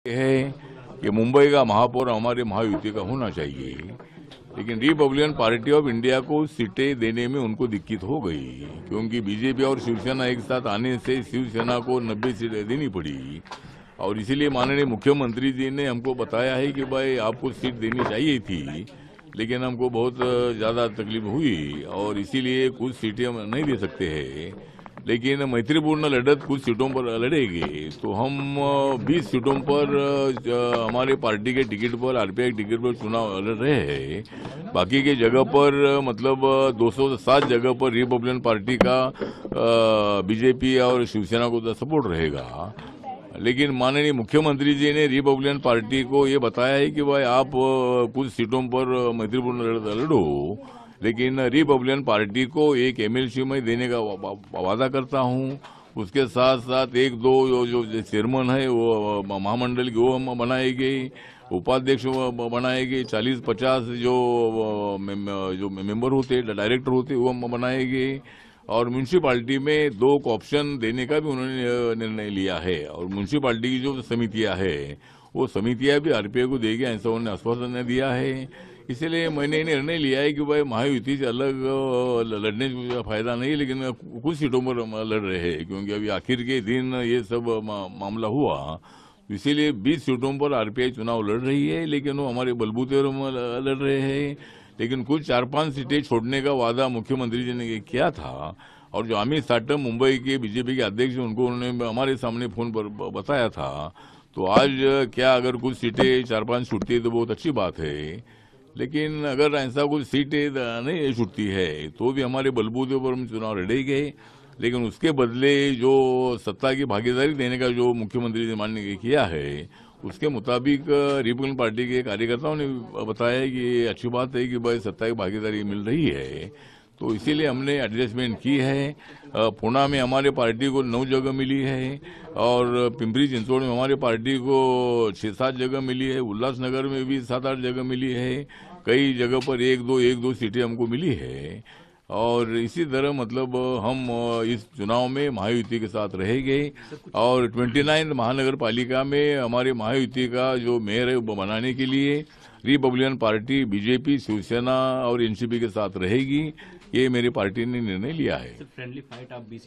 है कि मुंबई का महापौर हमारे महायुति का होना चाहिए, लेकिन रिपब्लिकन पार्टी ऑफ इंडिया को सीटें देने में उनको दिक्कत हो गई, क्योंकि बीजेपी और शिवसेना एक साथ आने से शिवसेना को 90 सीटें देनी पड़ी। और इसीलिए माननीय मुख्यमंत्री जी ने हमको बताया है कि भाई आपको सीट देनी चाहिए थी, लेकिन हमको बहुत ज़्यादा तकलीफ हुई और इसीलिए कुछ सीटें हम नहीं दे सकते हैं। लेकिन मैत्रीपूर्ण लड़त कुछ सीटों पर लड़ेगी, तो हम 20 सीटों पर हमारे पार्टी के टिकट पर, आरपीआई टिकट पर चुनाव लड़ रहे हैं। बाकी के जगह पर मतलब 207 जगह पर रिपब्लिकन पार्टी का बीजेपी और शिवसेना को सपोर्ट रहेगा। लेकिन माननीय मुख्यमंत्री जी ने रिपब्लिकन पार्टी को ये बताया है कि भाई आप कुछ सीटों पर मैत्रीपूर्ण लड़ो, लेकिन रिपब्लिकन पार्टी को एक एमएलसी में देने का वादा करता हूं। उसके साथ साथ एक दो जो चेयरमैन है वो महामंडल की वो हम बनाएंगे, उपाध्यक्ष बनाएंगे, 40-50 जो मेंबर होते डायरेक्टर होते वो हम बनाएंगे, और म्यूनसिपालिटी में 2 ऑप्शन देने का भी उन्होंने निर्णय लिया है। और म्यूनसिपालिटी की जो समितियां है वो समितियां भी आरपीआई को देगी, ऐसा उन्होंने आश्वासन दिया है। इसलिए मैंने निर्णय लिया है कि भाई महायुति से अलग लड़ने का फायदा नहीं, लेकिन कुछ सीटों पर लड़ रहे हैं, क्योंकि अभी आखिर के दिन ये सब मामला हुआ। इसीलिए 20 सीटों पर आरपीआई चुनाव लड़ रही है, लेकिन वो हमारे बलबूते पर लड़ रहे हैं। लेकिन कुछ 4-5 सीटें छोड़ने का वादा मुख्यमंत्री जी ने किया था, और जो अमित साटम मुंबई के बीजेपी के अध्यक्ष उनको उन्होंने हमारे सामने फोन पर बताया था। तो आज क्या अगर कुछ सीटें 4-5 छूटती है तो बहुत अच्छी बात है, लेकिन अगर ऐसा कुछ सीटें नहीं छूटती है तो भी हमारे बलबूते पर हम चुनाव लड़ेंगे। लेकिन उसके बदले जो सत्ता की भागीदारी देने का जो मुख्यमंत्री ने मानने किया है, उसके मुताबिक रिपब्लिकन पार्टी के कार्यकर्ताओं ने बताया है कि अच्छी बात है कि भाई सत्ता की भागीदारी मिल रही है, तो इसीलिए हमने एडजस्टमेंट की है। पुणे में हमारे पार्टी को 9 जगह मिली है, और पिंपरी चिंचवड़ में हमारे पार्टी को 6-7 जगह मिली है, उल्लासनगर में भी 7-8 जगह मिली है, कई जगह पर 1-2 सीटें हमको मिली है। और इसी तरह मतलब हम इस चुनाव में महायुति के साथ रहेंगे, और 29 महानगर पालिका में हमारे महायुति का जो मेयर है वो बनाने के लिए रिपब्लिकन पार्टी, बीजेपी, शिवसेना और एनसीपी के साथ रहेगी। ये मेरी पार्टी ने निर्णय लिया है। फ्रेंडली फाइट आप 20